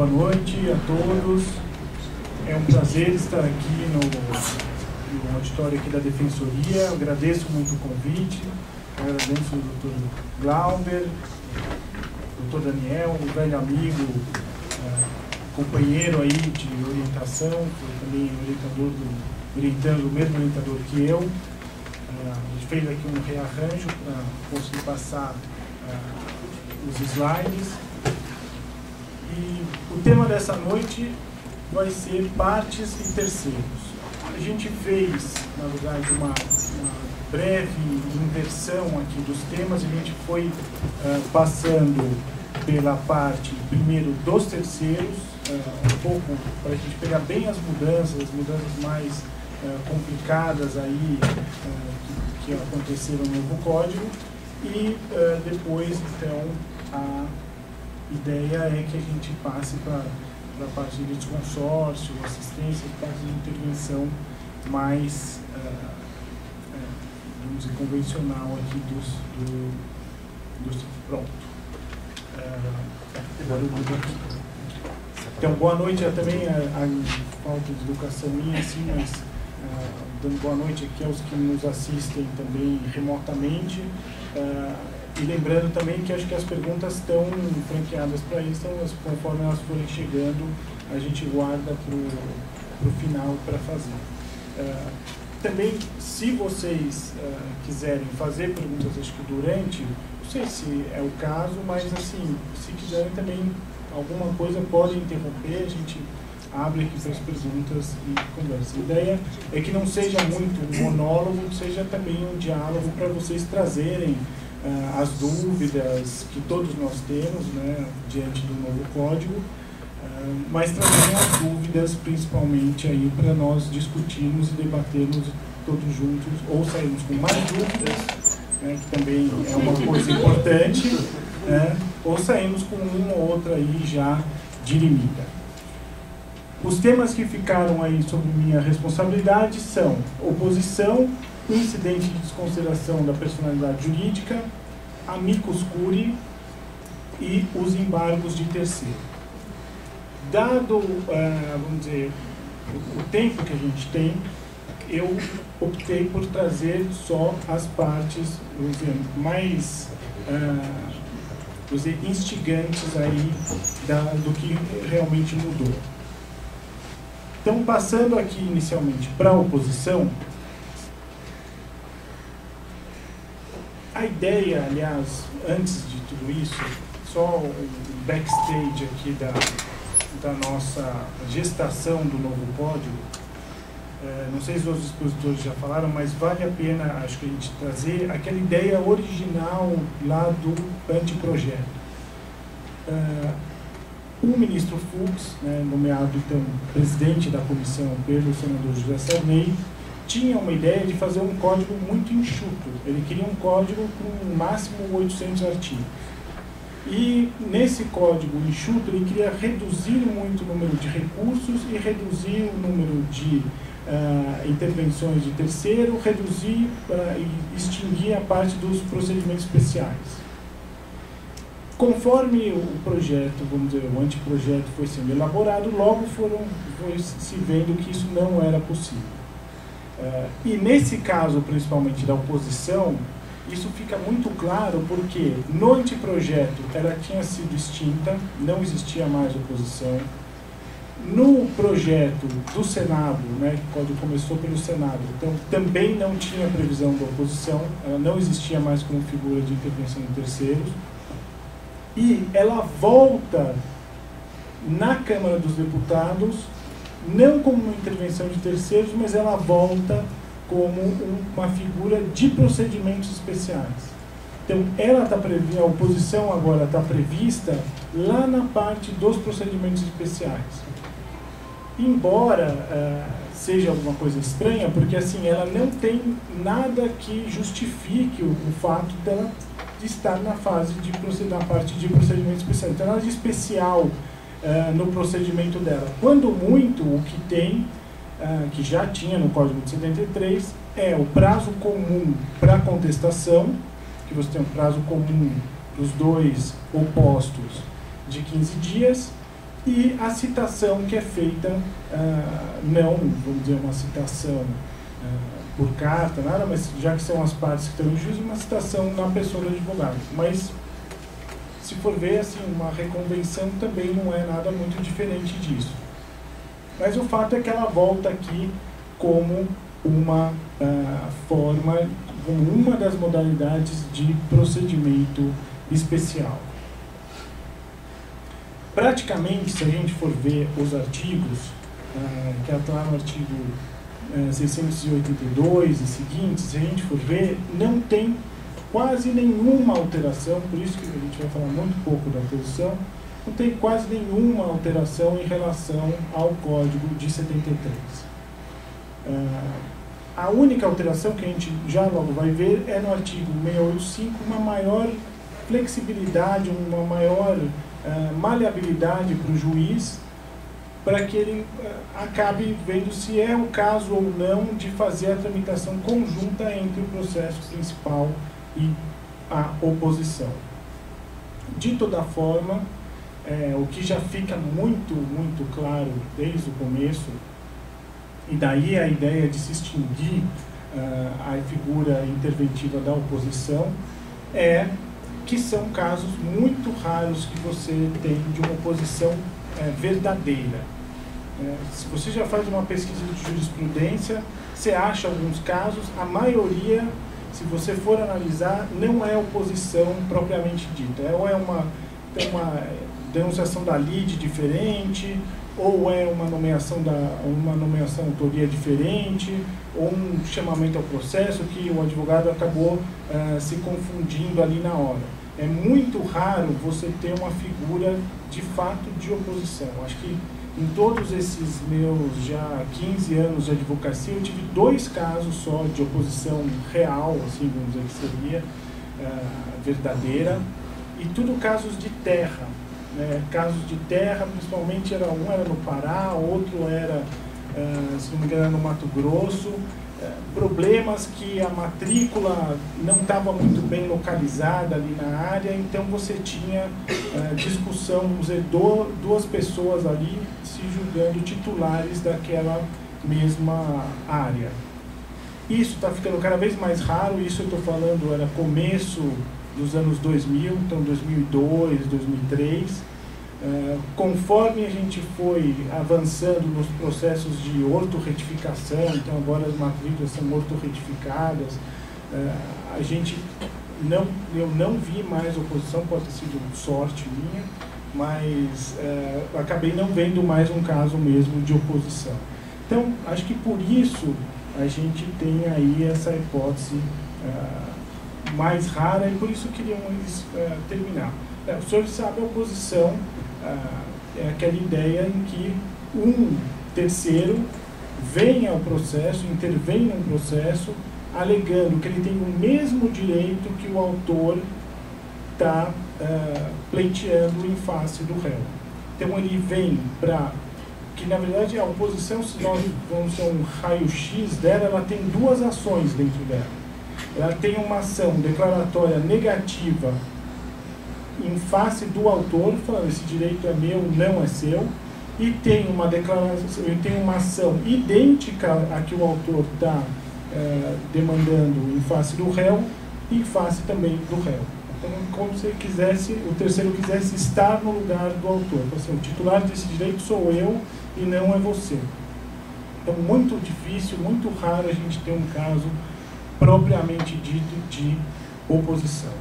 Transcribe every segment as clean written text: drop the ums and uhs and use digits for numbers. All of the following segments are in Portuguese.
boa noite a todos. É um prazer estar aqui no auditório aqui da Defensoria. Eu agradeço muito o convite, agradeço ao Dr. Glauber, Dr. Daniel, um velho amigo, companheiro aí de orientação, foi também orientando o mesmo orientador que eu. A gente fez aqui um rearranjo para conseguir passar os slides. E o tema dessa noite vai ser partes e terceiros. A gente fez, na verdade, uma breve inversão aqui dos temas. A gente foi passando pela parte, primeiro, dos terceiros, um pouco para a gente pegar bem as mudanças mais complicadas aí que aconteceram no novo código, e depois, então, a ideia é que a gente passe para a parte de desconsórcio, assistência, parte de intervenção mais, vamos dizer, convencional aqui dos pronto. Então, boa noite também, a falta de educação minha, assim, mas dando boa noite aqui aos que nos assistem também remotamente. E lembrando também que acho que as perguntas estão franqueadas para isso, então conforme elas forem chegando, a gente guarda para o final para fazer. Também, se vocês quiserem fazer perguntas, acho que durante, não sei se é o caso, mas assim, se quiserem também alguma coisa, podem interromper, a gente abre aqui para as perguntas e conversa. A ideia é que não seja muito um monólogo, que seja também um diálogo para vocês trazerem as dúvidas que todos nós temos, né, diante do novo código, mas também as dúvidas principalmente aí para nós discutirmos e debatermos todos juntos, ou sairmos com mais dúvidas, né, que também é uma coisa importante, né, ou sairmos com uma ou outra aí já dirimida. Os temas que ficaram aí sob minha responsabilidade são oposição, incidente de desconsideração da personalidade jurídica, amicus curiae e os embargos de terceiro. Dado, vamos dizer, o tempo que a gente tem, eu optei por trazer só as partes, vamos dizer, mais vamos dizer, instigantes aí do que realmente mudou. Então, passando aqui inicialmente para a oposição, a ideia, aliás, antes de tudo isso, só um backstage aqui da nossa gestação do novo código. Não sei se os expositores já falaram, mas vale a pena, acho que a gente trazer aquela ideia original lá do anteprojeto. O ministro Fux, né, nomeado então presidente da comissão pelo senador José Sarney, tinha uma ideia de fazer um código muito enxuto. Ele queria um código com no máximo 800 artigos. E nesse código enxuto ele queria reduzir muito o número de recursos e reduzir o número de intervenções de terceiro, reduzir e extinguir a parte dos procedimentos especiais. Conforme o projeto, vamos dizer, o anteprojeto foi sendo elaborado, logo foi se vendo que isso não era possível. E nesse caso, principalmente da oposição, isso fica muito claro porque no anteprojeto ela tinha sido extinta, não existia mais oposição. No projeto do Senado, né, quando começou pelo Senado, então, também não tinha previsão da oposição, ela não existia mais como figura de intervenção em terceiros. E ela volta na Câmara dos Deputados, não como uma intervenção de terceiros, mas ela volta como uma figura de procedimentos especiais. Então, a oposição agora está prevista lá na parte dos procedimentos especiais. Embora seja alguma coisa estranha, porque assim, ela não tem nada que justifique o fato dela de estar na fase na parte de procedimento especial. Então, nada de especial no procedimento dela. Quando muito, o que tem, que já tinha no Código de 73, é o prazo comum para contestação, que você tem um prazo comum dos dois opostos de 15 dias, e a citação que é feita, não, vamos dizer, uma citação por carta, nada, mas já que são as partes que estão em juízo, uma citação na pessoa do advogado. Mas, se for ver, assim, uma reconvenção também não é nada muito diferente disso. Mas o fato é que ela volta aqui como uma forma, como uma das modalidades de procedimento especial. Praticamente, se a gente for ver os artigos, que está lá no artigo 682 e seguintes, se a gente for ver, não tem quase nenhuma alteração, por isso que a gente vai falar muito pouco da posição, não tem quase nenhuma alteração em relação ao Código de 73. A única alteração que a gente já logo vai ver é no artigo 685, uma maior flexibilidade, uma maior maleabilidade para o juiz, para que ele acabe vendo se é o caso ou não de fazer a tramitação conjunta entre o processo principal e a oposição. De toda forma, o que já fica muito, muito claro desde o começo, e daí a ideia de se extinguir a figura interventiva da oposição, é que são casos muito raros que você tem de uma oposição verdadeira. Se você já faz uma pesquisa de jurisprudência, você acha alguns casos, a maioria, se você for analisar, não é oposição propriamente dita, ou é uma denunciação da lide diferente, ou é uma nomeação autoria diferente, ou um chamamento ao processo que o advogado acabou se confundindo ali na hora. É muito raro você ter uma figura de fato de oposição. Acho que em todos esses meus já 15 anos de advocacia, eu tive 2 casos só de oposição real, assim, vamos dizer que seria verdadeira, e tudo casos de terra. Casos de terra, principalmente, um era no Pará, outro era, se não me engano, no Mato Grosso. Problemas que a matrícula não estava muito bem localizada ali na área, então você tinha discussão, vamos dizer, 2 pessoas ali se julgando titulares daquela mesma área. Isso está ficando cada vez mais raro, isso eu estou falando era começo dos anos 2000, então 2002, 2003. Conforme a gente foi avançando nos processos de ortorretificação, então agora as matrículas são ortorretificadas, eu não vi mais oposição, pode ter sido sorte minha, mas acabei não vendo mais um caso mesmo de oposição. Então, acho que por isso a gente tem aí essa hipótese mais rara, e por isso queríamos terminar. O senhor sabe, a oposição é aquela ideia em que um terceiro vem ao processo, intervém no processo, alegando que ele tem o mesmo direito que o autor está pleiteando em face do réu. Então ele vem para... que na verdade a oposição, se nós vamos ter um raio-x dela, ela tem 2 ações dentro dela. Ela tem uma ação declaratória negativa em face do autor, falando esse direito é meu, não é seu, e tem uma declaração, tem uma ação idêntica a que o autor está demandando em face do réu e em face também do réu. Então, como se o terceiro quisesse estar no lugar do autor. Então, assim, o titular desse direito sou eu e não é você. Então, muito difícil, muito raro a gente ter um caso propriamente dito de oposição.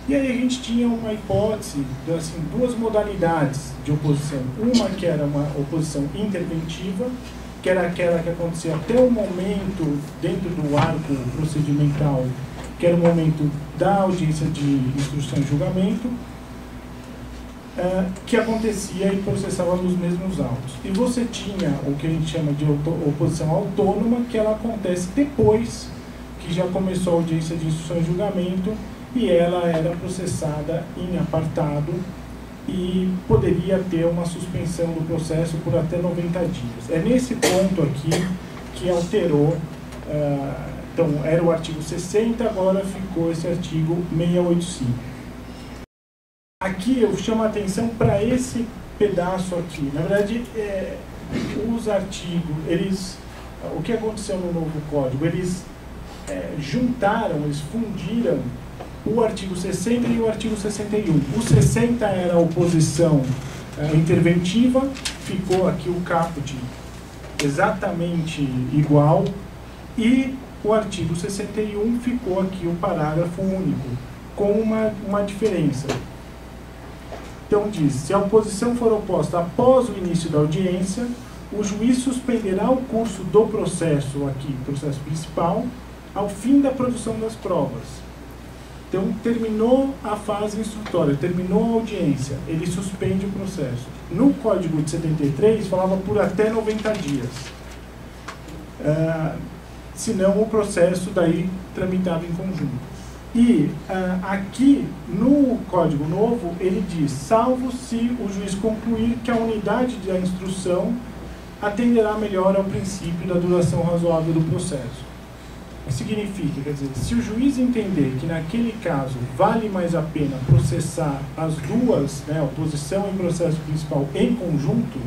E aí a gente tinha uma hipótese, assim, 2 modalidades de oposição. Uma que era uma oposição interventiva, que era aquela que acontecia até o momento, dentro do arco procedimental, que era o momento da audiência de instrução e julgamento, que acontecia e processava nos mesmos autos. E você tinha o que a gente chama de oposição autônoma, que ela acontece depois que já começou a audiência de instrução e julgamento, e ela era processada em apartado e poderia ter uma suspensão do processo por até 90 dias. É nesse ponto aqui que alterou, então era o artigo 60, agora ficou esse artigo 685. Aqui eu chamo a atenção para esse pedaço aqui. Na verdade, os artigos, o que aconteceu no novo código? Eles juntaram, eles fundiram o artigo 60 e o artigo 61. O 60 era a oposição interventiva, ficou aqui o caput exatamente igual, e o artigo 61 ficou aqui o parágrafo único, com uma diferença. Então diz, se a oposição for oposta após o início da audiência, o juiz suspenderá o curso do processo, aqui, processo principal, ao fim da produção das provas. Então, terminou a fase instrutória, terminou a audiência, ele suspende o processo. No Código de 73, falava por até 90 dias. Senão, o processo daí tramitava em conjunto. E aqui, no Código Novo, ele diz, salvo se o juiz concluir que a unidade da instrução atenderá melhor ao princípio da duração razoável do processo. O que significa? Quer dizer, se o juiz entender que naquele caso vale mais a pena processar as duas, né, oposição e processo principal em conjunto,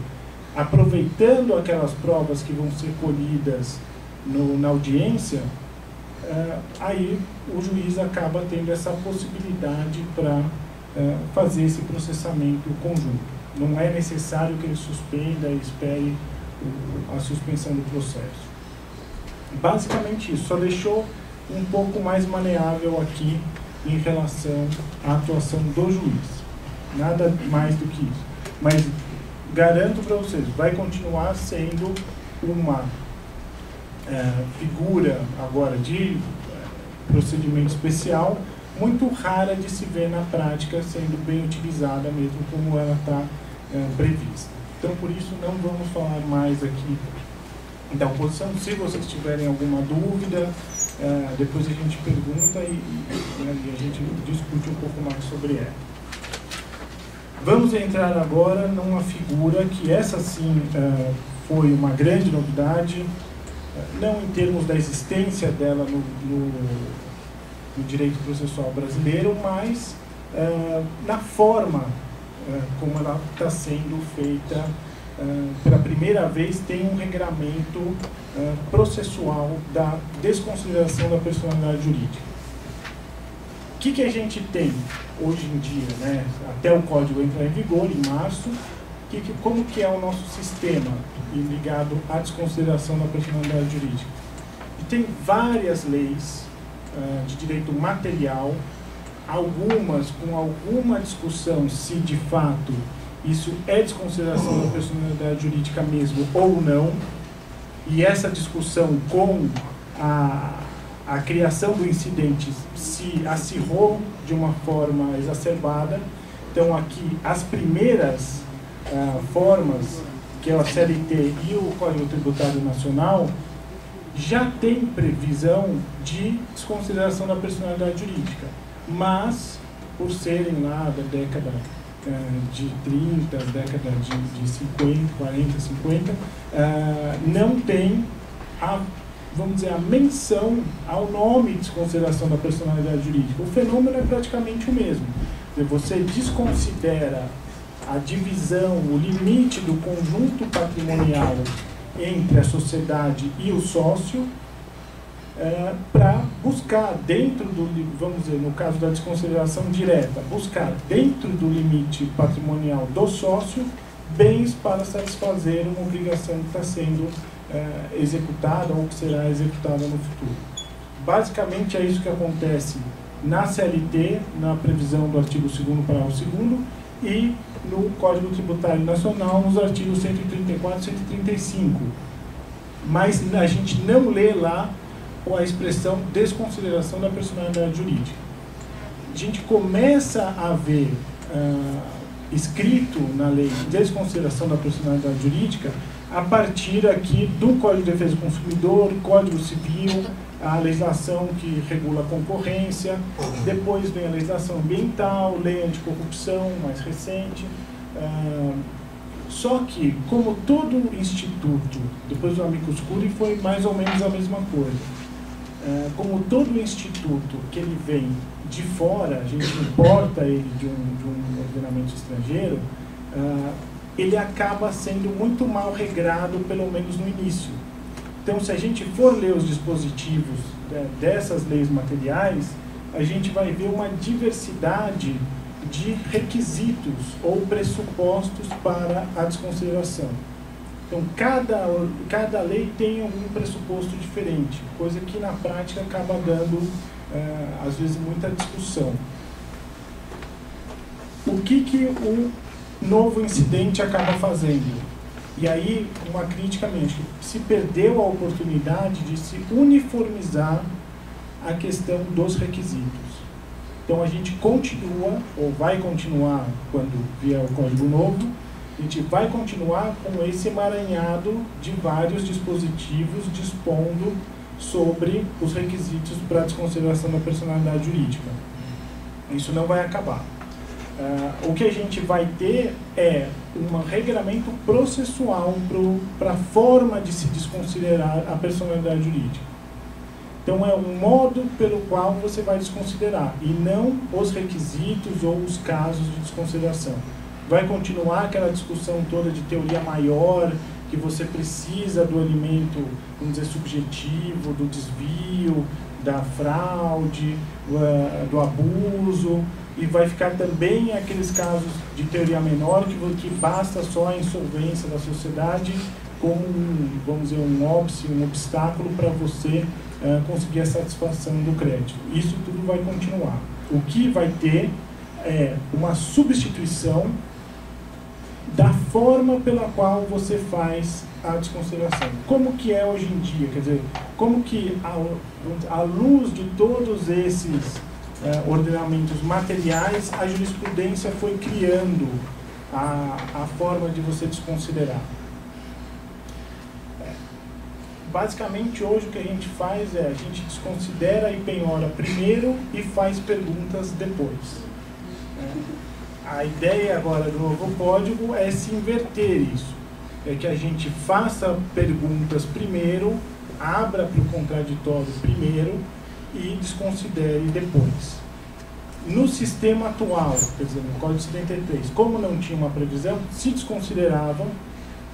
aproveitando aquelas provas que vão ser colhidas na audiência, aí o juiz acaba tendo essa possibilidade para fazer esse processamento conjunto. Não é necessário que ele suspenda e espere a suspensão do processo. Basicamente isso, só deixou um pouco mais maleável aqui em relação à atuação do juiz. Nada mais do que isso. Mas garanto para vocês, vai continuar sendo uma figura agora de procedimento especial muito rara de se ver na prática, sendo bem utilizada mesmo como ela está prevista. Então, por isso, não vamos falar mais aqui da oposição. Se vocês tiverem alguma dúvida, depois a gente pergunta e a gente discute um pouco mais sobre ela. Vamos entrar agora numa figura que essa sim foi uma grande novidade, não em termos da existência dela no direito processual brasileiro, mas na forma como ela está sendo feita. Pela primeira vez tem um regramento processual da desconsideração da personalidade jurídica. O que a gente tem hoje em dia, né? Até o código entrar em vigor em março, como que é o nosso sistema ligado à desconsideração da personalidade jurídica? E tem várias leis de direito material, algumas com alguma discussão se de fato isso é desconsideração da personalidade jurídica mesmo ou não, e essa discussão com a criação do incidente se acirrou de uma forma exacerbada. Então aqui as primeiras formas, que é a CLT e o Código Tributário Nacional, já tem previsão de desconsideração da personalidade jurídica, mas por serem lá da década de 30, década de 50, 40, 50, não tem vamos dizer, a menção ao nome de desconsideração da personalidade jurídica. O fenômeno é praticamente o mesmo. Você desconsidera a divisão, o limite do conjunto patrimonial entre a sociedade e o sócio, para buscar dentro do, vamos dizer, no caso da desconsideração direta, buscar dentro do limite patrimonial do sócio bens para satisfazer uma obrigação que está sendo executada ou que será executada no futuro. Basicamente é isso que acontece na CLT, na previsão do artigo 2º, parágrafo 2º, e no Código Tributário Nacional, nos artigos 134 e 135. Mas a gente não lê lá a expressão desconsideração da personalidade jurídica. A gente começa a ver escrito na lei desconsideração da personalidade jurídica a partir aqui do Código de Defesa do Consumidor, Código Civil, a legislação que regula a concorrência, depois vem a legislação ambiental, lei anticorrupção, mais recente. Só que, como todo instituto, depois do amicus curiae foi mais ou menos a mesma coisa. Como todo instituto que ele vem de fora, a gente importa ele de um ordenamento estrangeiro, ele acaba sendo muito mal regrado, pelo menos no início. Então, se a gente for ler os dispositivos dessas leis materiais, a gente vai ver uma diversidade de requisitos ou pressupostos para a desconsideração. Então, cada lei tem algum pressuposto diferente, coisa que na prática acaba dando, às vezes, muita discussão. O que o novo incidente acaba fazendo? E aí, uma crítica mesmo, se perdeu a oportunidade de se uniformizar a questão dos requisitos. Então, a gente continua, ou vai continuar, quando vier o Código Novo, a gente vai continuar com esse emaranhado de vários dispositivos dispondo sobre os requisitos para a desconsideração da personalidade jurídica. Isso não vai acabar. O que a gente vai ter é um regramento processual para a forma de se desconsiderar a personalidade jurídica. Então, é um modo pelo qual você vai desconsiderar, e não os requisitos ou os casos de desconsideração. Vai continuar aquela discussão toda de teoria maior, que você precisa do elemento, vamos dizer, subjetivo, do desvio, da fraude, do abuso, e vai ficar também aqueles casos de teoria menor que basta só a insolvência da sociedade como vamos dizer, um obstáculo para você conseguir a satisfação do crédito. Isso tudo vai continuar. O que vai ter é uma substituição da forma pela qual você faz a desconsideração. Como que é hoje em dia? Quer dizer, como que, à luz de todos esses ordenamentos materiais, a jurisprudência foi criando a forma de você desconsiderar. Basicamente, hoje o que a gente faz é, a gente desconsidera e penhora primeiro e faz perguntas depois. A ideia agora do novo código é se inverter isso. É que a gente faça perguntas primeiro, abra para o contraditório primeiro e desconsidere depois. No sistema atual, quer dizer, no Código 73, como não tinha uma previsão, se desconsideravam.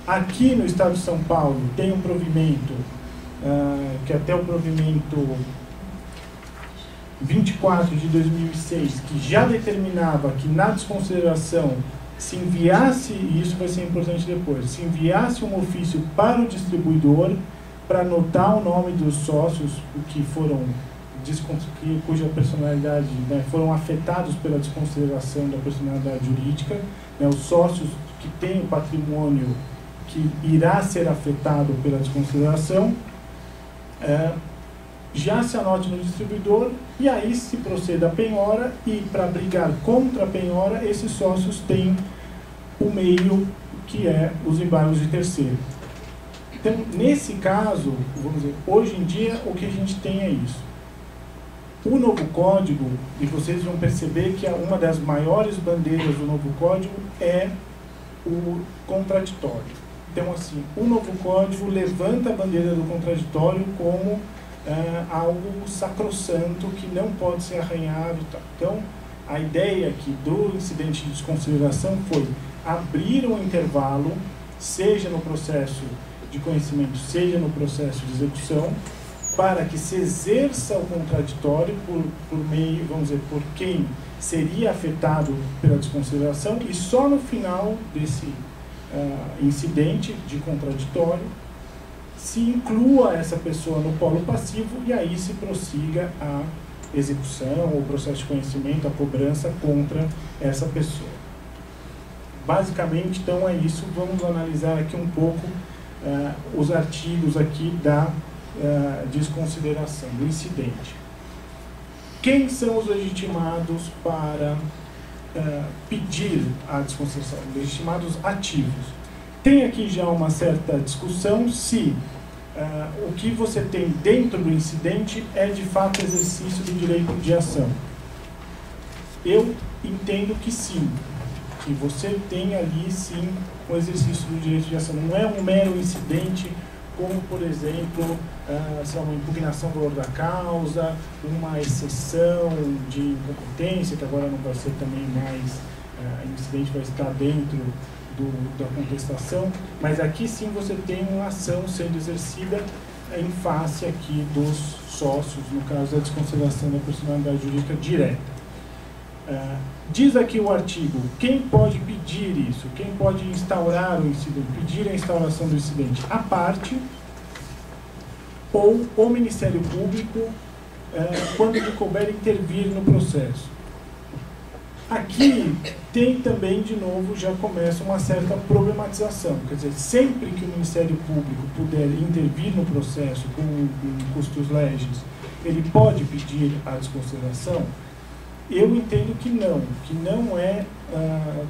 Aqui no Estado de São Paulo tem um provimento, que é até o provimento 24 de 2006, que já determinava que na desconsideração se enviasse, e isso vai ser importante depois, se enviasse um ofício para o distribuidor para anotar o nome dos sócios que foram cuja personalidade, foram afetados pela desconsideração da personalidade jurídica, os sócios que têm o patrimônio que irá ser afetado pela desconsideração, já se anote no distribuidor, e aí se proceda a penhora, e para brigar contra a penhora, esses sócios têm o meio que é os embargos de terceiro. Então, nesse caso, vamos dizer, hoje em dia, o que a gente tem é isso. O novo código, e vocês vão perceber que uma das maiores bandeiras do novo código é o contraditório. Então, assim, o novo código levanta a bandeira do contraditório como algo sacrossanto que não pode ser arranhado. Então, a ideia aqui do incidente de desconsideração foi abrir um intervalo, seja no processo de conhecimento, seja no processo de execução, para que se exerça o contraditório por meio, vamos dizer, por quem seria afetado pela desconsideração, e só no final desse incidente de contraditório se inclua essa pessoa no polo passivo, e aí se prossiga a execução, o processo de conhecimento, a cobrança contra essa pessoa. Basicamente, então, é isso. Vamos analisar aqui um pouco os artigos aqui da desconsideração, do incidente. Quem são os legitimados para pedir a desconsideração? Legitimados ativos. Tem aqui já uma certa discussão se o que você tem dentro do incidente é de fato exercício do direito de ação. Eu entendo que sim, que você tem ali sim o exercício do direito de ação. Não é um mero incidente como, por exemplo, uma impugnação do valor da causa, uma exceção de incompetência, que agora não vai ser também mais, o incidente vai estar dentro da contestação, mas aqui sim você tem uma ação sendo exercida em face aqui dos sócios, no caso da desconsideração da personalidade jurídica direta. Diz aqui o artigo, quem pode pedir isso? Quem pode instaurar o incidente, pedir a instauração do incidente? A parte ou o Ministério Público, quando lhe couber intervir no processo. Aqui tem também, de novo, já começa uma certa problematização. Quer dizer, sempre que o Ministério Público puder intervir no processo com custos legis, ele pode pedir a desconsideração? Eu entendo que não é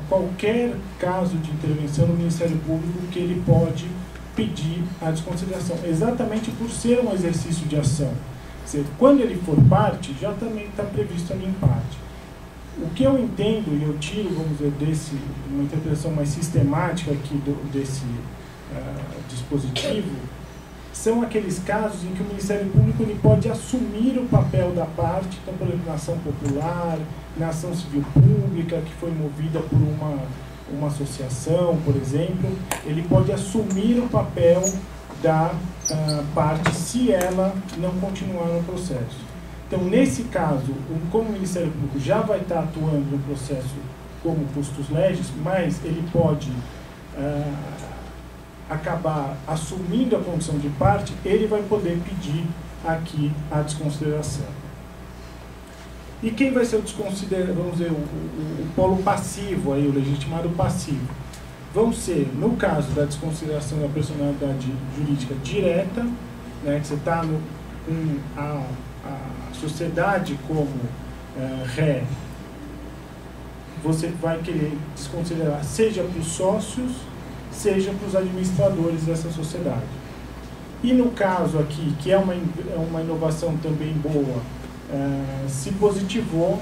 qualquer caso de intervenção no Ministério Público que ele pode pedir a desconsideração, exatamente por ser um exercício de ação. Quer dizer, quando ele for parte, já também está previsto ali em parte. O que eu entendo, e eu tiro, vamos dizer, uma interpretação mais sistemática aqui desse dispositivo, são aqueles casos em que o Ministério Público ele pode assumir o papel da parte, então, por exemplo, na ação popular, na ação civil pública, que foi movida por uma associação, por exemplo, ele pode assumir o papel da parte se ela não continuar no processo. Então, nesse caso, como o Ministério Público já vai estar atuando no processo como custos legis, mas ele pode acabar assumindo a condição de parte, ele vai poder pedir aqui a desconsideração. E quem vai ser o vamos dizer, o polo passivo, aí, o legitimado passivo? Vão ser, no caso da desconsideração da personalidade jurídica direta, né, que você está com a sociedade como ré, você vai querer desconsiderar, seja para os sócios, seja para os administradores dessa sociedade. E no caso aqui, que é uma inovação também boa, se positivou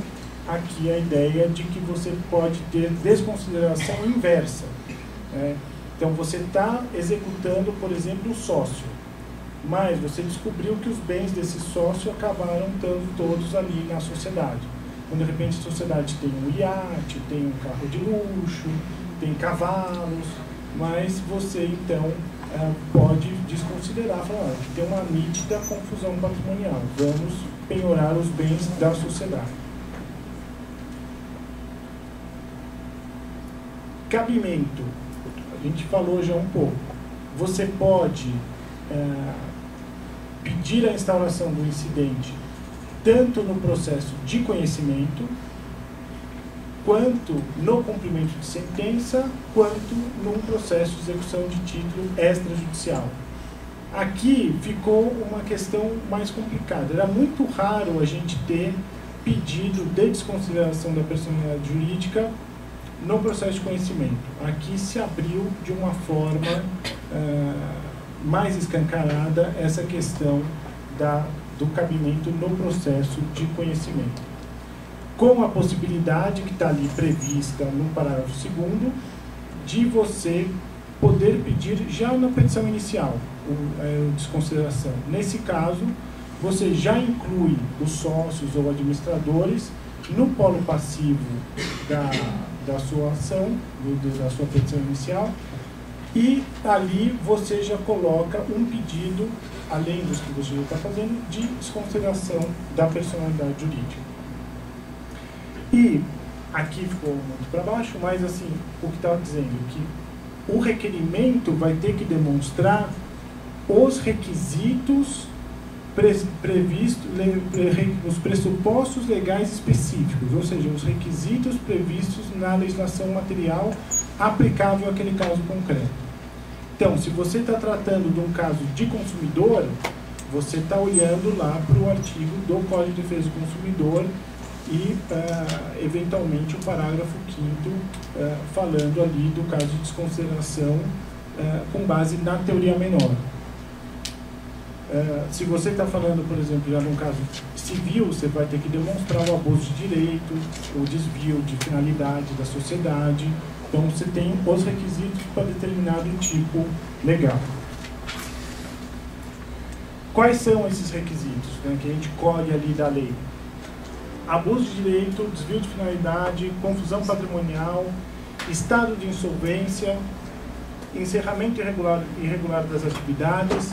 aqui a ideia de que você pode ter desconsideração inversa. Então você está executando, por exemplo, o sócio, mas você descobriu que os bens desse sócio acabaram estando todos ali na sociedade. Então, de repente, a sociedade tem um iate, tem um carro de luxo, tem cavalos, mas você, então, pode desconsiderar, falar que tem uma nítida confusão patrimonial, vamos penhorar os bens da sociedade. Cabimento, a gente falou já um pouco. Você pode pedir a instauração do incidente tanto no processo de conhecimento, quanto no cumprimento de sentença, quanto num processo de execução de título extrajudicial. Aqui ficou uma questão mais complicada. Era muito raro a gente ter pedido de desconsideração da personalidade jurídica no processo de conhecimento. Aqui se abriu de uma forma mais escancarada essa questão do cabimento no processo de conhecimento, com a possibilidade que está ali prevista no parágrafo 2º de você poder pedir já na petição inicial desconsideração. Nesse caso, você já inclui os sócios ou administradores no polo passivo da sua ação, da sua petição inicial, e ali você já coloca um pedido, além dos que você já está fazendo, de desconsideração da personalidade jurídica. E aqui ficou muito para baixo, mas assim, o que estava dizendo é que o requerimento vai ter que demonstrar os requisitos previstos, os pressupostos legais específicos, ou seja, os requisitos previstos na legislação material aplicável àquele caso concreto. Então, se você está tratando de um caso de consumidor, você está olhando lá para o artigo do Código de Defesa do Consumidor e, eventualmente, o parágrafo 5º, falando ali do caso de desconsideração com base na teoria menor. Se você está falando, por exemplo, já num caso civil, você vai ter que demonstrar o abuso de direito, o desvio de finalidade da sociedade. Então, você tem os requisitos para determinado tipo legal. Quais são esses requisitos, né, que a gente colhe ali da lei? Abuso de direito, desvio de finalidade, confusão patrimonial estado de insolvência, encerramento irregular das atividades.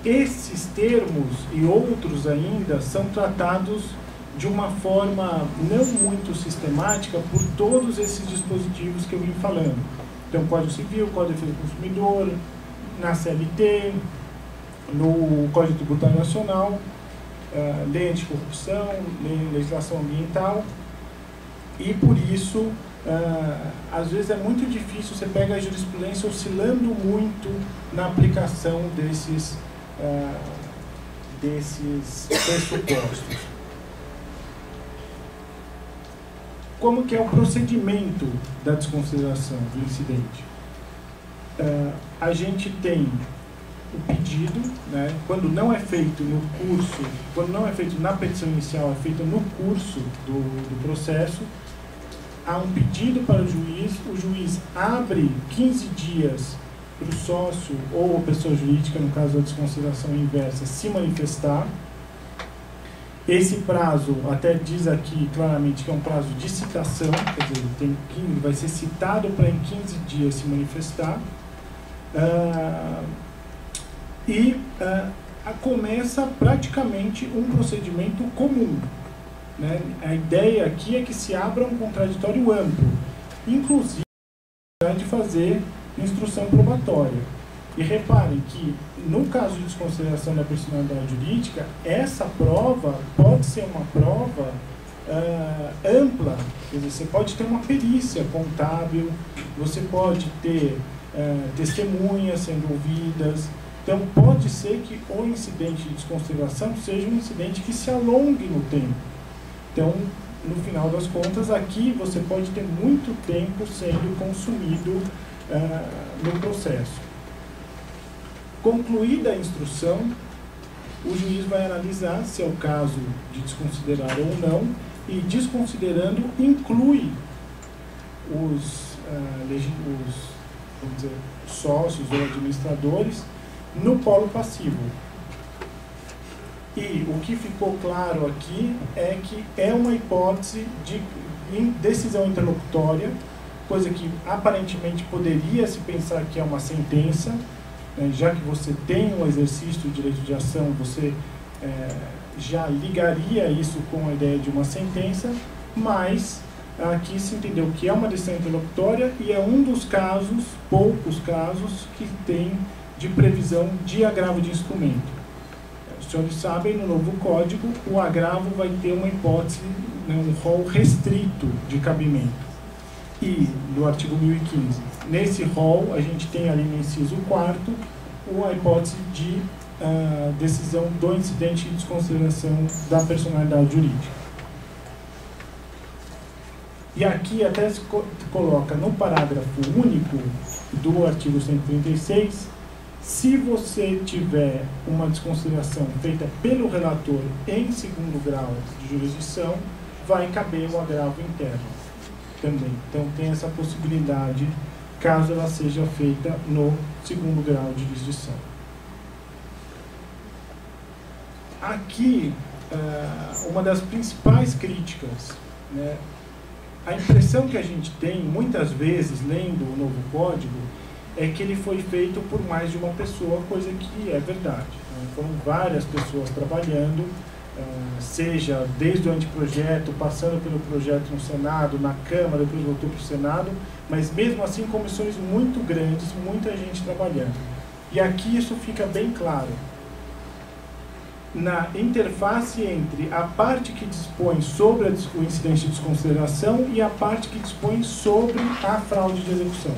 Esses termos e outros ainda são tratados de uma forma não muito sistemática por todos esses dispositivos que eu vim falando. Então, Código Civil, Código de Defesa do Consumidor, na CLT, no Código Tributário Nacional, lei anticorrupção, legislação ambiental, e por isso, às vezes é muito difícil, você pega a jurisprudência oscilando muito na aplicação desses pressupostos. Como que é o procedimento da desconsideração do incidente? A gente tem o pedido, né, quando não é feito no curso, quando não é feito na petição inicial, é feito no curso do processo, há um pedido para o juiz abre 15 dias para o sócio ou a pessoa jurídica, no caso da desconsideração inversa, se manifestar. Esse prazo, até diz aqui claramente que é um prazo de citação, quer dizer, vai ser citado para em 15 dias se manifestar. Começa praticamente um procedimento comum, né? A ideia aqui é que se abra um contraditório amplo, inclusive de fazer instrução probatória. E reparem que, no caso de desconsideração da personalidade jurídica, essa prova pode ser uma prova ampla. Quer dizer, você pode ter uma perícia contábil, você pode ter testemunhas sendo ouvidas. Então, pode ser que o incidente de desconsideração seja um incidente que se alongue no tempo. Então, no final das contas, aqui você pode ter muito tempo sendo consumido no processo. Concluída a instrução, o juiz vai analisar se é o caso de desconsiderar ou não, e desconsiderando inclui os vamos dizer, sócios ou administradores no polo passivo. E o que ficou claro aqui é que é uma hipótese de decisão interlocutória, coisa que aparentemente poderia se pensar que é uma sentença, né, já que você tem um exercício do direito de ação, você já ligaria isso com a ideia de uma sentença, mas aqui se entendeu que é uma decisão interlocutória e é um dos casos, poucos casos, que tem de previsão de agravo de instrumento. Os senhores sabem, no novo código, o agravo vai ter uma hipótese, né, um rol restrito de cabimento. E, do artigo 1015, nesse rol, a gente tem ali no inciso 4º, a hipótese de decisão do incidente de desconsideração da personalidade jurídica. E aqui até se coloca no parágrafo único do artigo 136, se você tiver uma desconsideração feita pelo relator em segundo grau de jurisdição, vai caber o agravo interno também. Então tem essa possibilidade, caso ela seja feita no segundo grau de jurisdição. Aqui, uma das principais críticas, né, a impressão que a gente tem, muitas vezes, lendo o novo código, é que ele foi feito por mais de uma pessoa, coisa que é verdade, né? Foram várias pessoas trabalhando, seja desde o anteprojeto, passando pelo projeto no Senado, na Câmara, depois voltou para o Senado, mas mesmo assim comissões muito grandes, muita gente trabalhando. E aqui isso fica bem claro. Na interface entre a parte que dispõe sobre o incidente de desconsideração e a parte que dispõe sobre a fraude de execução.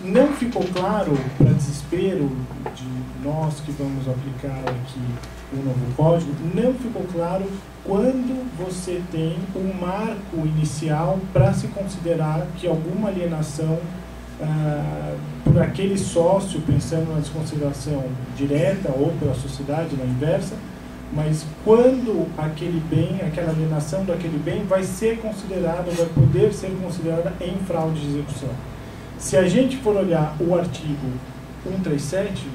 Não ficou claro, para desespero de nós que vamos aplicar aqui o novo código, não ficou claro quando você tem um marco inicial para se considerar que alguma alienação por aquele sócio, pensando na desconsideração direta ou pela sociedade, na inversa, mas quando aquele bem, aquela alienação daquele bem vai ser considerada, vai poder ser considerada em fraude de execução. Se a gente for olhar o artigo 137,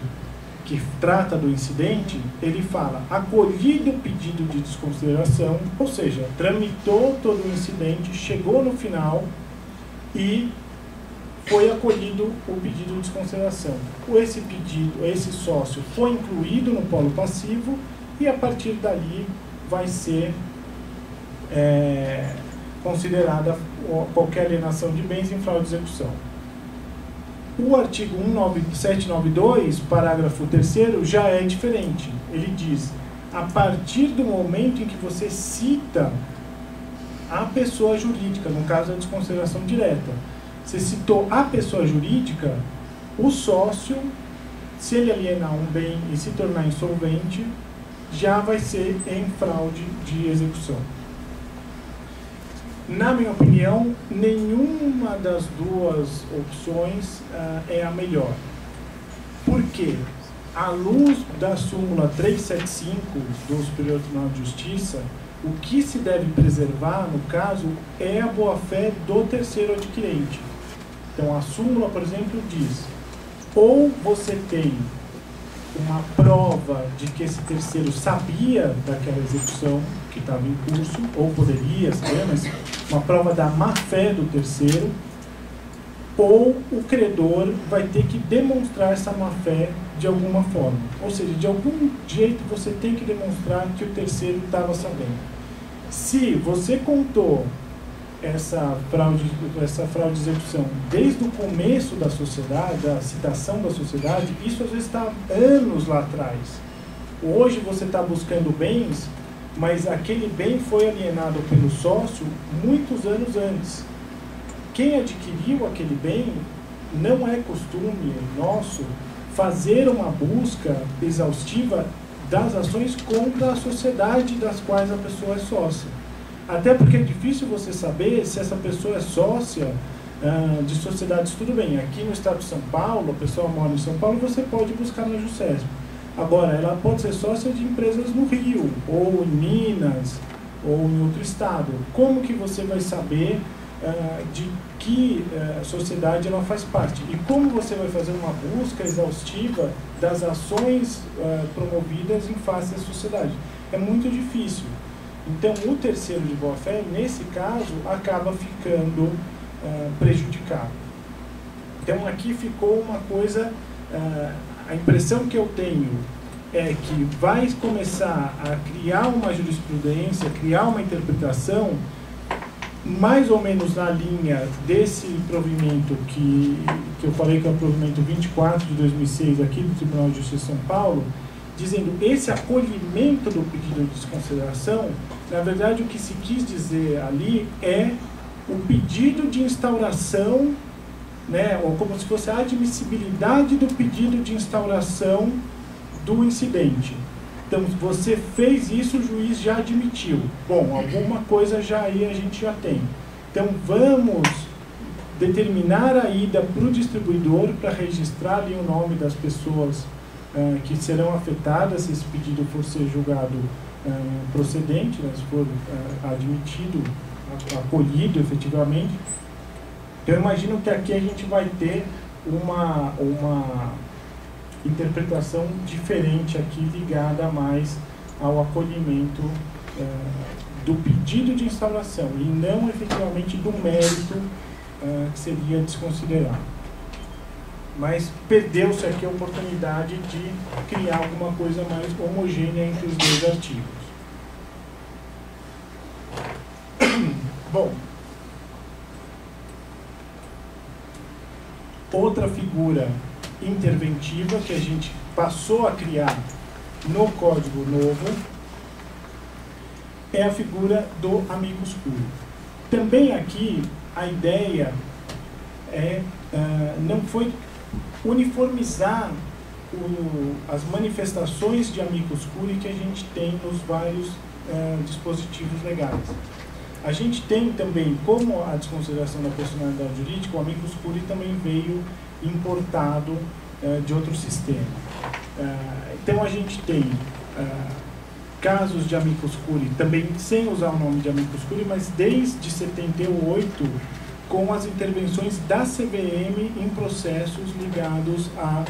que trata do incidente, ele fala, acolhido o pedido de desconsideração, ou seja, tramitou todo o incidente, chegou no final, e foi acolhido o pedido de desconsideração. Esse sócio foi incluído no polo passivo e a partir dali vai ser considerada qualquer alienação de bens em fraude de execução. O artigo 792, parágrafo 3º, já é diferente. Ele diz, a partir do momento em que você cita a pessoa jurídica, no caso da desconsideração direta, você citou a pessoa jurídica, o sócio, se ele alienar um bem e se tornar insolvente, já vai ser em fraude de execução. Na minha opinião, nenhuma das duas opções é a melhor. Por quê? À luz da súmula 375 do Superior Tribunal de Justiça, o que se deve preservar, no caso, é a boa-fé do terceiro adquirente. Então, a súmula, por exemplo, diz, ou você tem uma prova de que esse terceiro sabia daquela execução que estava em curso, ou poderia saber, mas uma prova da má-fé do terceiro, ou o credor vai ter que demonstrar essa má-fé de alguma forma. Ou seja, de algum jeito você tem que demonstrar que o terceiro estava sabendo. Se você contou essa fraude de execução desde o começo da sociedade, da citação da sociedade, isso às vezes está anos lá atrás. Hoje você está buscando bens, mas aquele bem foi alienado pelo sócio muitos anos antes. Quem adquiriu aquele bem, não é costume nosso fazer uma busca exaustiva das ações contra a sociedade das quais a pessoa é sócia. Até porque é difícil você saber se essa pessoa é sócia de sociedades, tudo bem. Aqui no estado de São Paulo, a pessoa mora em São Paulo, você pode buscar na Jusesp. Agora, ela pode ser sócia de empresas no Rio, ou em Minas, ou em outro estado. Como que você vai saber de que sociedade ela faz parte? E como você vai fazer uma busca exaustiva das ações promovidas em face da sociedade? É muito difícil. Então, o terceiro de boa-fé, nesse caso, acaba ficando prejudicado. Então, aqui ficou uma coisa, a impressão que eu tenho é que vai começar a criar uma jurisprudência, criar uma interpretação, mais ou menos na linha desse provimento que eu falei, que é o provimento 24 de 2006, aqui do Tribunal de Justiça de São Paulo, dizendo esse acolhimento do pedido de desconsideração. Na verdade, o que se quis dizer ali é o pedido de instauração, né, ou como se fosse a admissibilidade do pedido de instauração do incidente. Então, você fez isso, o juiz já admitiu. Bom, alguma coisa já aí a gente já tem. Então, vamos determinar a ida para o distribuidor para registrar ali o nome das pessoas que serão afetadas se esse pedido for ser julgado procedente, né, se for admitido, acolhido efetivamente. Eu imagino que aqui a gente vai ter uma interpretação diferente aqui, ligada mais ao acolhimento do pedido de instauração e não efetivamente do mérito que seria desconsiderado. Mas perdeu-se aqui a oportunidade de criar alguma coisa mais homogênea entre os dois artigos. Bom, outra figura interventiva que a gente passou a criar no Código Novo é a figura do amicus curiae. Também aqui a ideia não foi uniformizar as manifestações de amicus curiae que a gente tem nos vários dispositivos legais. A gente tem também, como a desconsideração da personalidade jurídica, o amicus curiae também veio importado de outro sistema. Então a gente tem casos de amicus curiae também sem usar o nome de amicus curiae, mas desde 78 com as intervenções da CVM em processos ligados a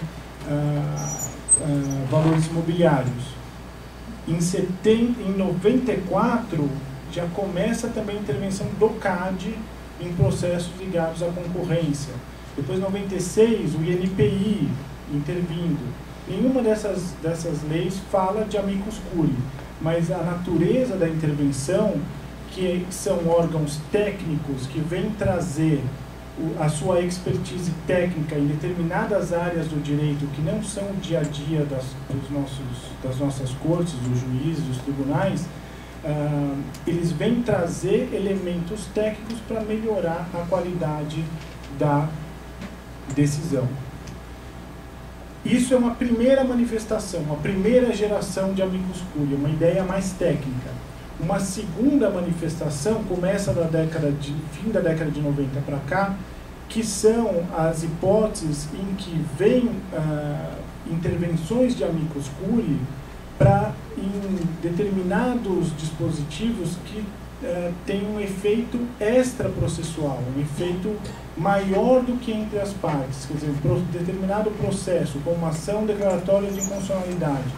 valores imobiliários. Em 94 já começa também a intervenção do CAD em processos ligados à concorrência. Depois, em 96, o INPI intervindo. Nenhuma dessas leis fala de amicus curiae, mas a natureza da intervenção, que são órgãos técnicos que vêm trazer a sua expertise técnica em determinadas áreas do direito que não são o dia a dia das nossas cortes, dos juízes, dos tribunais, eles vêm trazer elementos técnicos para melhorar a qualidade da decisão. Isso é uma primeira manifestação, uma primeira geração de amicus curiae, uma ideia mais técnica. Uma segunda manifestação começa fim da década de 90 para cá, que são as hipóteses em que vêm intervenções de amicus curiae em determinados dispositivos que têm um efeito extraprocessual, um efeito maior do que entre as partes. Quer dizer, determinado processo, como uma ação declaratória de inconstitucionalidade,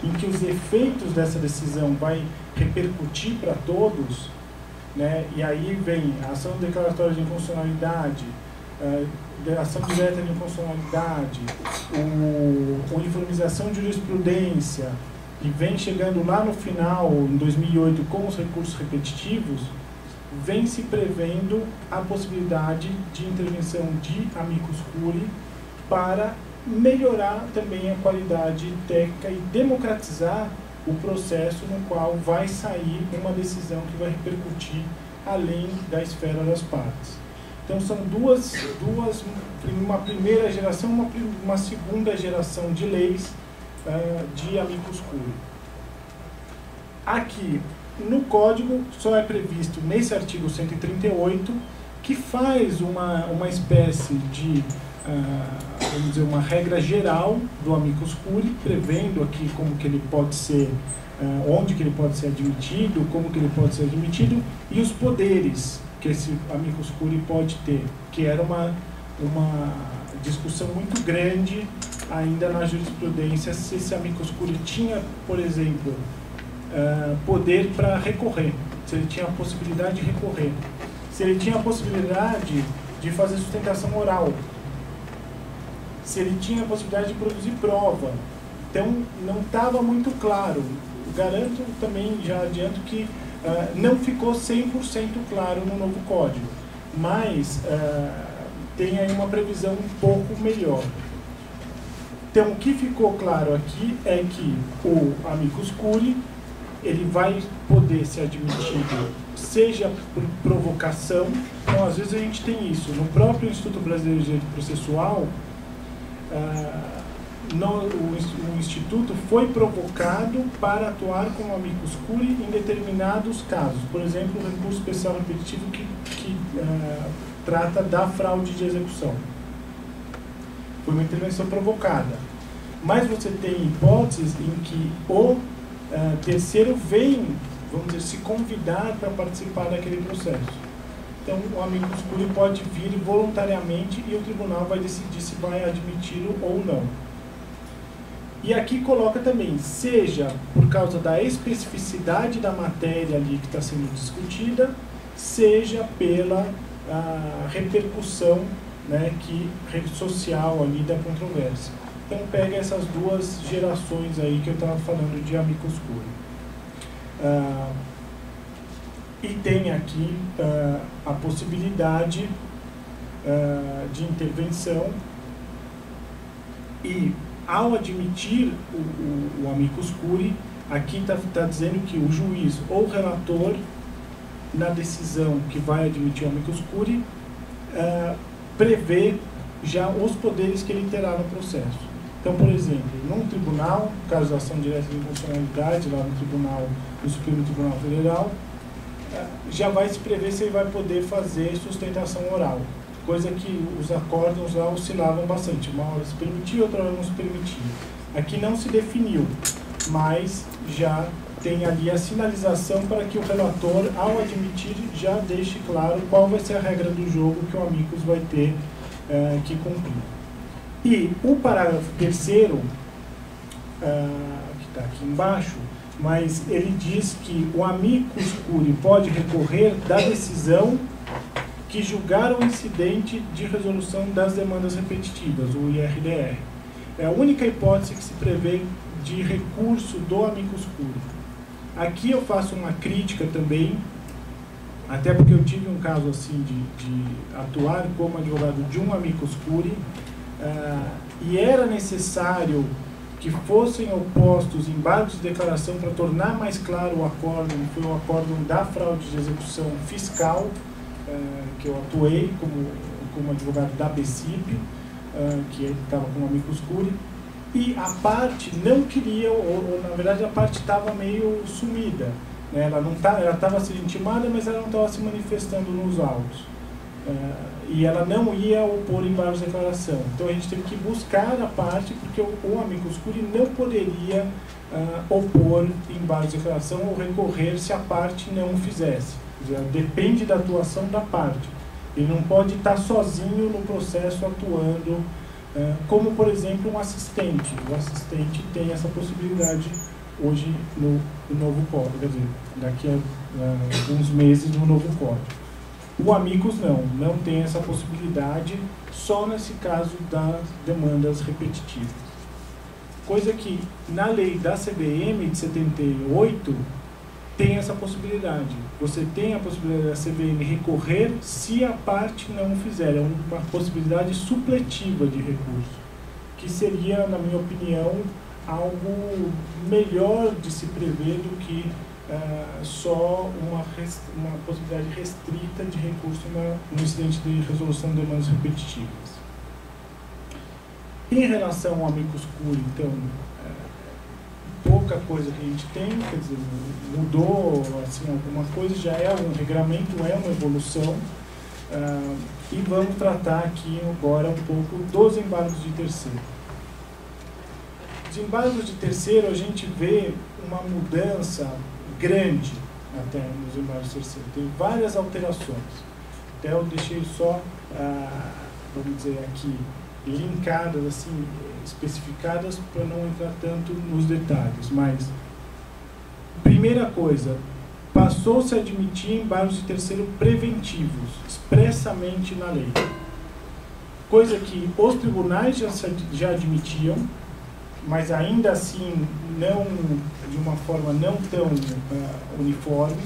em que os efeitos dessa decisão vai repercutir para todos, né? E aí vem a ação declaratória de inconstitucionalidade, a ação direta de inconstitucionalidade, a uniformização de jurisprudência, e vem chegando lá no final, em 2008, com os recursos repetitivos, vem se prevendo a possibilidade de intervenção de amicus curiae para melhorar também a qualidade técnica e democratizar o processo no qual vai sair uma decisão que vai repercutir além da esfera das partes. Então são uma primeira geração, uma segunda geração de leis de amicus curiae. Aqui no Código só é previsto nesse artigo 138, que faz uma espécie de vamos dizer, uma regra geral do amicus curiae, prevendo aqui como que ele pode ser, onde que ele pode ser admitido, como que ele pode ser admitido, e os poderes que esse amicus curiae pode ter, que era uma discussão muito grande ainda na jurisprudência, se esse amicus curiae tinha, por exemplo, poder para recorrer, se ele tinha a possibilidade de recorrer, se ele tinha a possibilidade de fazer sustentação oral, se ele tinha a possibilidade de produzir prova. Então, não estava muito claro. Garanto também, já adianto, que não ficou 100% claro no novo Código, mas tem aí uma previsão um pouco melhor. Então, o que ficou claro aqui é que o amicus curiae ele vai poder ser admitido, seja por provocação. Então, às vezes a gente tem isso. No próprio Instituto Brasileiro de Direito Processual, o Instituto foi provocado para atuar como amicus curiae em determinados casos. Por exemplo, o recurso especial repetitivo que trata da fraude de execução. Foi uma intervenção provocada. Mas você tem hipóteses em que o terceiro vem, vamos dizer, se convidar para participar daquele processo. Então, o amicus curiae pode vir voluntariamente e o tribunal vai decidir se vai admiti-lo ou não. E aqui coloca também, seja por causa da especificidade da matéria ali que está sendo discutida, seja pela repercussão, né, social ali da controvérsia. Então, pega essas duas gerações aí que eu estava falando de amicus curiae. E tem aqui a possibilidade de intervenção, e ao admitir o amicus curiae, aqui está dizendo que o juiz ou o relator, na decisão que vai admitir o amicus curiae, prevê já os poderes que ele terá no processo. Então, por exemplo, num tribunal, caso de ação direta de inconstitucionalidade, lá no Supremo Tribunal Federal, já vai se prever se ele vai poder fazer sustentação oral, coisa que os acórdãos lá oscilavam bastante, uma hora se permitia, outra hora não se permitia. Aqui não se definiu, mas já tem ali a sinalização para que o relator, ao admitir, já deixe claro qual vai ser a regra do jogo que o amicus vai ter que cumprir. E o parágrafo 3º, que está aqui embaixo, mas ele diz que o amicus curiae pode recorrer da decisão que julgaram o incidente de resolução das demandas repetitivas, o IRDR. É a única hipótese que se prevê de recurso do amicus curiae. Aqui eu faço uma crítica também, até porque eu tive um caso assim de atuar como advogado de um amicus curiae, e era necessário que fossem opostos embargos de declaração para tornar mais claro o acórdão. Foi o acórdão da fraude de execução fiscal, que eu atuei como advogado da BCIP, que estava com amicus curiae, e a parte não queria, ou na verdade a parte estava meio sumida, né? Ela estava sendo intimada, mas ela não estava se manifestando nos autos, e ela não ia opor embargos de declaração. Então a gente teve que buscar a parte, porque o amicus curiae não poderia opor embargos de declaração ou recorrer se a parte não o fizesse. Quer dizer, depende da atuação da parte. Ele não pode estar sozinho no processo atuando, como, por exemplo, um assistente. O assistente tem essa possibilidade hoje no novo código, quer dizer, daqui a alguns meses no novo código. O amicus não tem essa possibilidade, só nesse caso das demandas repetitivas. Coisa que na lei da CVM de 78 tem essa possibilidade. Você tem a possibilidade da CVM recorrer se a parte não o fizer. É uma possibilidade supletiva de recurso, que seria, na minha opinião, algo melhor de se prever do que só uma possibilidade restrita de recurso no incidente de resolução de demandas repetitivas. Em relação ao amicus curiae, então, pouca coisa que a gente tem, quer dizer, mudou assim, alguma coisa, já é um regramento, é uma evolução, e vamos tratar aqui agora um pouco dos embargos de terceiro. Os embargos de terceiro, a gente vê uma mudança grande até nos embargos de terceiro, tem várias alterações. Até eu deixei só, vamos dizer aqui, linkadas, assim, especificadas para não entrar tanto nos detalhes, mas primeira coisa, passou-se a admitir embargos de terceiro preventivos, expressamente na lei, coisa que os tribunais já admitiam, mas ainda assim não de uma forma não tão uniforme,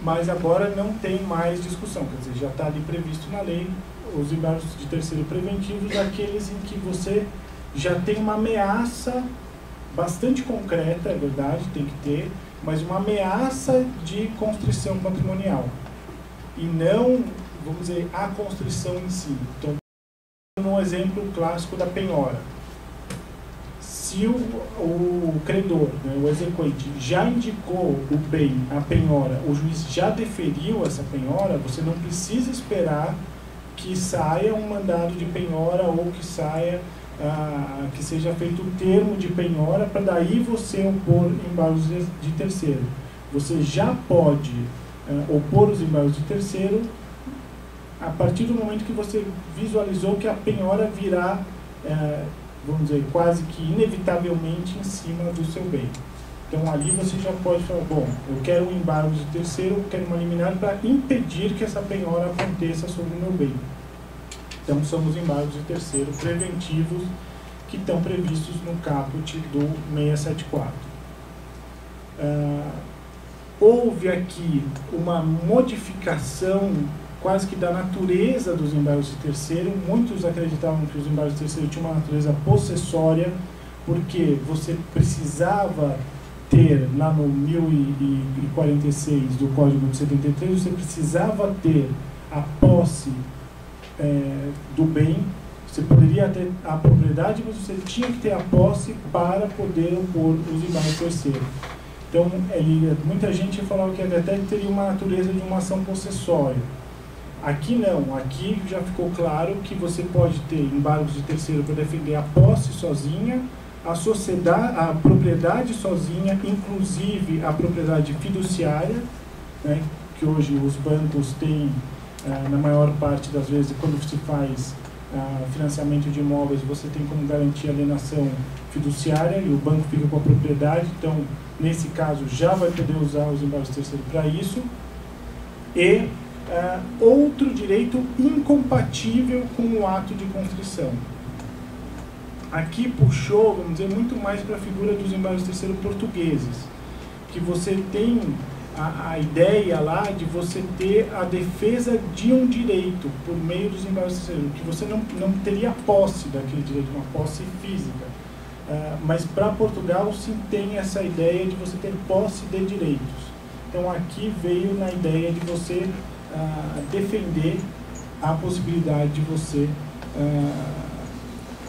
mas agora não tem mais discussão, quer dizer, já está ali previsto na lei os embargos de terceiro preventivos, aqueles em que você já tem uma ameaça bastante concreta, é verdade, tem que ter, mas uma ameaça de constrição patrimonial, e não, vamos dizer, a constrição em si. Então, um exemplo clássico da penhora. Se o credor, né, o exequente, já indicou o bem, a penhora, o juiz já deferiu essa penhora, você não precisa esperar que saia um mandado de penhora ou que saia, que seja feito o termo de penhora para daí você opor embargos de terceiro. Você já pode opor os embargos de terceiro a partir do momento que você visualizou que a penhora virá, vamos dizer, quase que inevitavelmente em cima do seu bem. Então ali você já pode falar, bom, eu quero um embargo de terceiro, eu quero uma liminar para impedir que essa penhora aconteça sobre o meu bem. Então são os embargos de terceiro preventivos que estão previstos no caput do 674. Houve aqui uma modificação quase que da natureza dos embargos de terceiro. Muitos acreditavam que os embargos de terceiro tinham uma natureza possessória, porque você precisava ter, lá no 1046 do Código de 73, você precisava ter a posse do bem. Você poderia ter a propriedade, mas você tinha que ter a posse para poder opor os embargos de terceiro. Então, muita gente falava que até teria uma natureza de uma ação possessória. Aqui não, aqui já ficou claro que você pode ter embargos de terceiro para defender a posse sozinha, a sociedade, a propriedade sozinha, inclusive a propriedade fiduciária, né, que hoje os bancos têm, na maior parte das vezes, quando se faz financiamento de imóveis, você tem como garantia a alienação fiduciária e o banco fica com a propriedade. Então, nesse caso, já vai poder usar os embargos de terceiro para isso. E outro direito incompatível com o ato de constrição. Aqui puxou, vamos dizer, muito mais para a figura dos embargos terceiros portugueses, que você tem a ideia lá de você ter a defesa de um direito por meio dos embargos terceiros, que você não teria posse daquele direito, uma posse física. Mas para Portugal sim tem essa ideia de você ter posse de direitos. Então aqui veio na ideia de você defender a possibilidade de você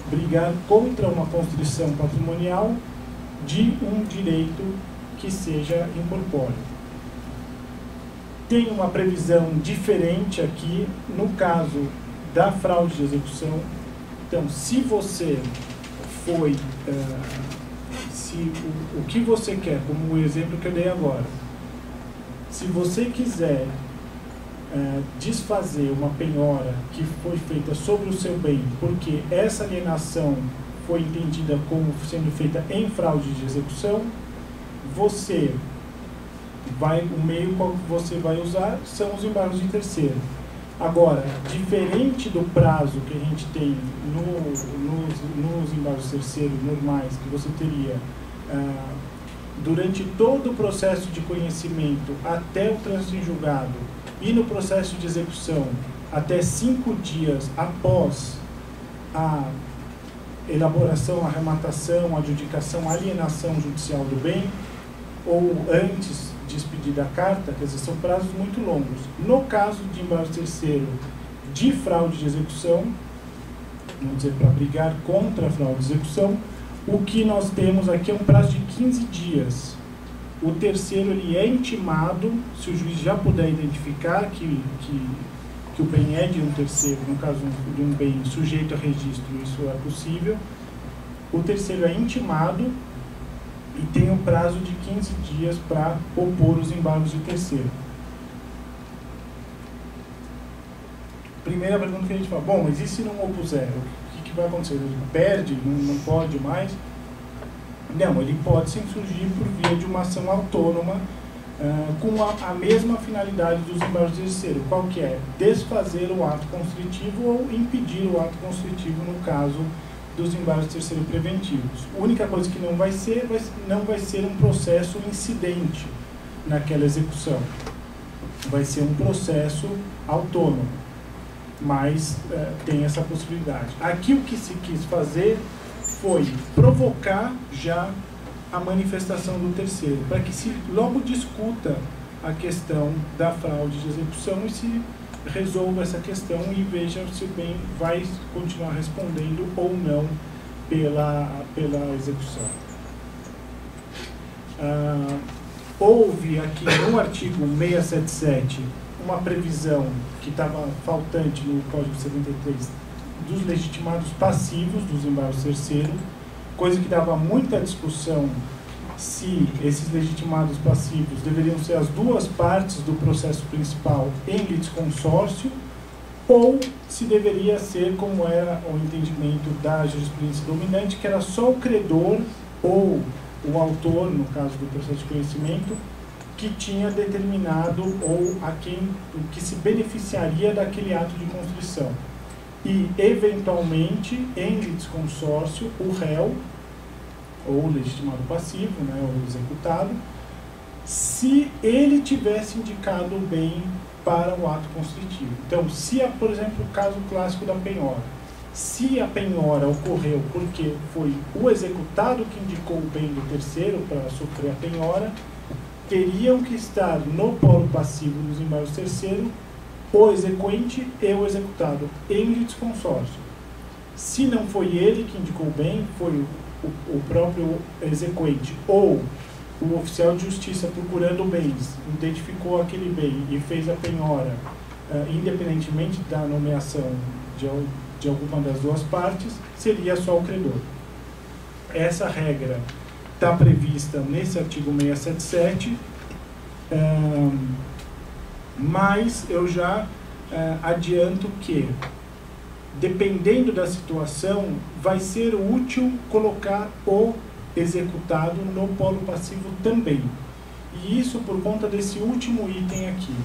brigar contra uma constrição patrimonial de um direito que seja incorpóreo. Tem uma previsão diferente aqui no caso da fraude de execução. Então, se você foi, se o que você quer, como o exemplo que eu dei agora, se você quiser desfazer uma penhora que foi feita sobre o seu bem, porque essa alienação foi entendida como sendo feita em fraude de execução, o meio qual você vai usar são os embargos de terceiro. Agora, diferente do prazo que a gente tem nos embargos terceiros normais, que você teria durante todo o processo de conhecimento até o trânsito em julgado, e no processo de execução até 5 dias após a elaboração, arrematação, adjudicação, alienação judicial do bem, ou antes de expedir a carta, quer dizer, são prazos muito longos. No caso de embargo terceiro de fraude de execução, vamos dizer, para brigar contra a fraude de execução, o que nós temos aqui é um prazo de 15 dias. O terceiro ele é intimado, se o juiz já puder identificar que o bem é de um terceiro, no caso de um bem sujeito a registro, isso é possível. O terceiro é intimado e tem um prazo de 15 dias para opor os embargos de terceiro. Primeira pergunta que a gente fala, bom, mas e se não opuser? O que vai acontecer? Ele perde? Não pode mais? Não, ele pode sim surgir por via de uma ação autônoma com a mesma finalidade dos embargos de terceiro. Qual que é? Desfazer o ato constritivo ou impedir o ato constritivo no caso dos embargos de terceiro preventivos. A única coisa que não vai ser um processo incidente naquela execução. Vai ser um processo autônomo, mas tem essa possibilidade. Aqui o que se quis fazer foi provocar já a manifestação do terceiro, para que se logo discuta a questão da fraude de execução e se resolva essa questão e veja se o bem vai continuar respondendo ou não pela execução. Houve aqui no artigo 677 uma previsão que estava faltante no Código 73 dos legitimados passivos dos embargos terceiros, coisa que dava muita discussão se esses legitimados passivos deveriam ser as duas partes do processo principal em litisconsórcio ou se deveria ser como era o entendimento da jurisprudência dominante, que era só o credor ou o autor, no caso do processo de conhecimento, que tinha determinado ou a quem que se beneficiaria daquele ato de constrição. E, eventualmente, em litisconsórcio, o réu, ou o legitimado passivo, né, ou o executado, se ele tivesse indicado o bem para o ato constritivo. Então, se, por exemplo, o caso clássico da penhora, se a penhora ocorreu porque foi o executado que indicou o bem do terceiro para sofrer a penhora, teriam que estar no polo passivo dos embargos terceiros o exequente e o executado em litisconsórcio. Se não foi ele que indicou o bem, foi o próprio exequente ou o oficial de justiça procurando bens, identificou aquele bem e fez a penhora, independentemente da nomeação de alguma das duas partes, seria só o credor. Essa regra está prevista nesse artigo 677, mas eu já adianto que, dependendo da situação, vai ser útil colocar o executado no polo passivo também. E isso por conta desse último item aqui.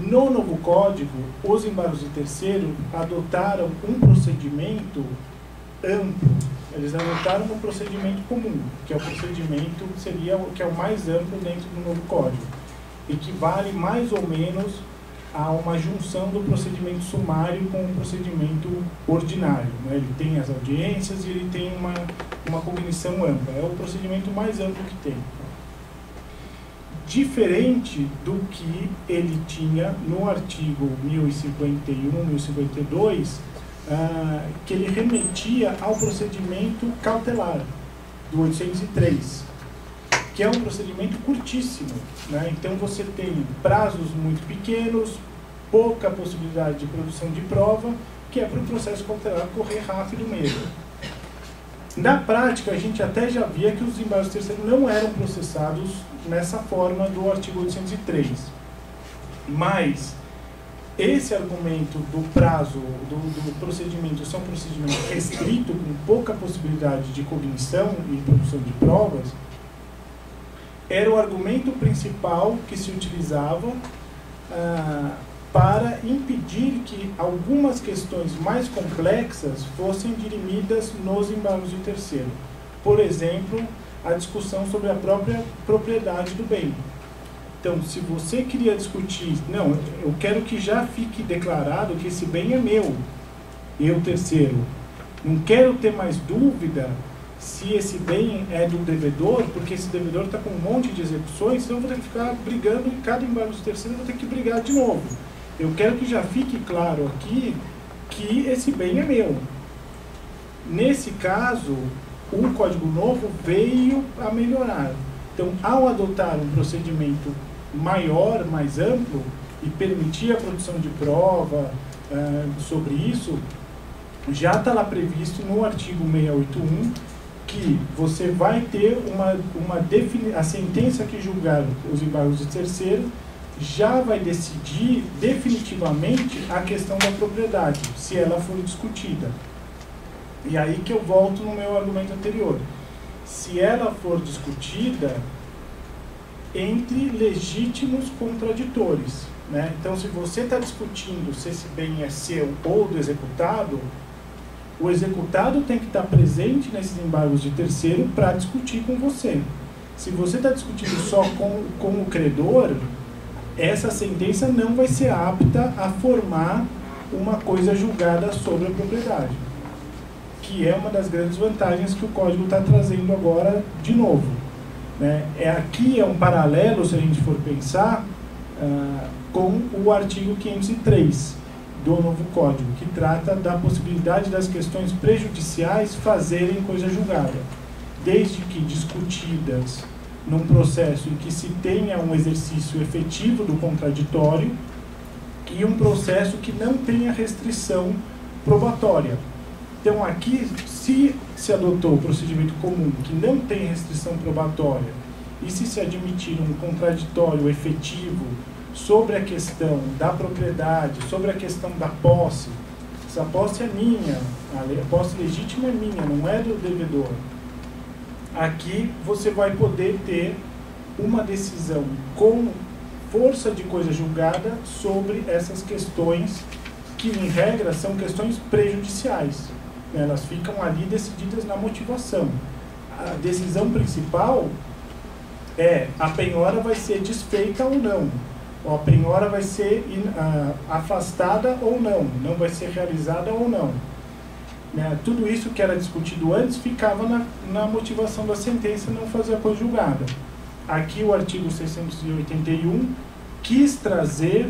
No novo código, os embargos de terceiro adotaram um procedimento amplo. Eles adotaram um procedimento comum, que é o procedimento, seria o que é o mais amplo dentro do novo código. Equivale mais ou menos a uma junção do procedimento sumário com o procedimento ordinário, né? Ele tem as audiências e ele tem uma cognição ampla. É o procedimento mais amplo que tem. Diferente do que ele tinha no artigo 1051, 1052, que ele remetia ao procedimento cautelar do 803, que é um procedimento curtíssimo, né? Então você tem prazos muito pequenos, pouca possibilidade de produção de prova, que é para o processo cautelar correr rápido mesmo. Na prática, a gente até já via que os embargos terceiros não eram processados nessa forma do artigo 803. Mas esse argumento do prazo, do procedimento, ser um procedimento restrito, com pouca possibilidade de cognição e produção de provas, era o argumento principal que se utilizava para impedir que algumas questões mais complexas fossem dirimidas nos embargos de terceiro. Por exemplo, a discussão sobre a própria propriedade do bem. Então, se você queria discutir, não, eu quero que já fique declarado que esse bem é meu, eu terceiro. Não quero ter mais dúvida se esse bem é do devedor, porque esse devedor está com um monte de execuções, então eu vou ter que ficar brigando em cada embargo de terceiro, eu vou ter que brigar de novo. Eu quero que já fique claro aqui que esse bem é meu. Nesse caso, o Código Novo veio a melhorar. Então, ao adotar um procedimento maior, mais amplo, e permitir a produção de prova sobre isso, já está lá previsto no artigo 681 que você vai ter a sentença que julgar os embargos de terceiro já vai decidir definitivamente a questão da propriedade, se ela for discutida. E aí que eu volto no meu argumento anterior. Se ela for discutida entre legítimos contraditores, né? Então, se você está discutindo se esse bem é seu ou do executado, o executado tem que estar presente nesses embargos de terceiro para discutir com você. Se você está discutindo só com o credor, essa sentença não vai ser apta a formar uma coisa julgada sobre a propriedade, que é uma das grandes vantagens que o Código está trazendo agora de novo, né? Aqui é um paralelo, se a gente for pensar, com o artigo 503 do novo Código, que trata da possibilidade das questões prejudiciais fazerem coisa julgada, desde que discutidas num processo em que se tenha um exercício efetivo do contraditório e um processo que não tenha restrição probatória. Então, aqui, se adotou o procedimento comum que não tem restrição probatória e se admitir um contraditório efetivo sobre a questão da propriedade, sobre a questão da posse, essa posse é minha, a posse legítima é minha, não é do devedor. Aqui você vai poder ter uma decisão com força de coisa julgada sobre essas questões que, em regra, são questões prejudiciais. Elas ficam ali decididas na motivação. A decisão principal é a penhora vai ser desfeita ou não, ou a penhora vai ser afastada ou não, não vai ser realizada ou não. Tudo isso que era discutido antes ficava na motivação da sentença, não fazer a coisa julgada. Aqui o artigo 681 quis trazer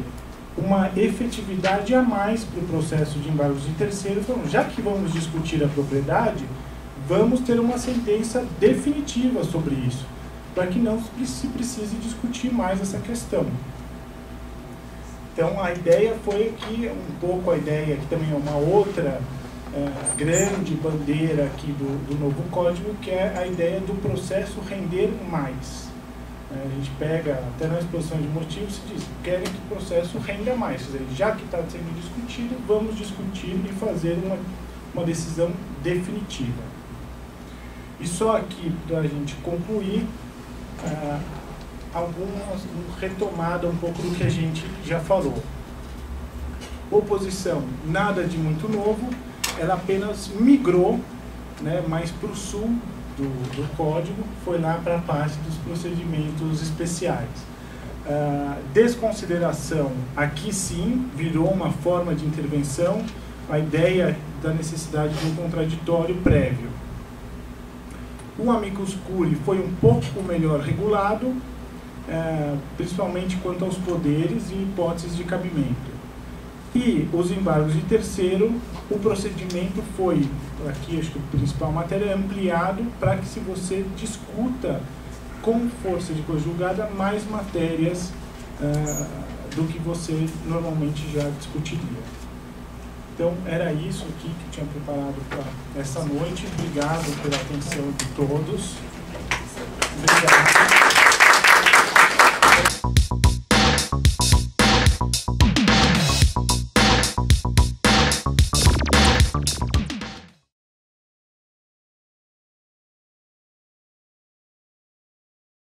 uma efetividade a mais para o processo de embargos de terceiro. Então, já que vamos discutir a propriedade, vamos ter uma sentença definitiva sobre isso, para que não se precise discutir mais essa questão. Então, a ideia foi aqui, um pouco a ideia, que também é uma outra grande bandeira aqui do novo código, que é a ideia do processo render mais. A gente pega, até na exposição de motivos, se diz, querem que o processo renda mais. Quer dizer, já que está sendo discutido, vamos discutir e fazer uma decisão definitiva. E só aqui, para a gente concluir, retomada um pouco do que a gente já falou. Oposição, nada de muito novo, ela apenas migrou, né, mais para o sul do código, foi lá para a parte dos procedimentos especiais. Desconsideração, aqui sim, virou uma forma de intervenção, a ideia da necessidade de um contraditório prévio. O amicus curiae foi um pouco melhor regulado, principalmente quanto aos poderes e hipóteses de cabimento. E os embargos de terceiro, o procedimento foi, aqui acho que a principal matéria é ampliado para que se você discuta com força de coisa julgada mais matérias do que você normalmente já discutiria. Então, era isso aqui que eu tinha preparado para essa noite. Obrigado pela atenção de todos. Obrigado.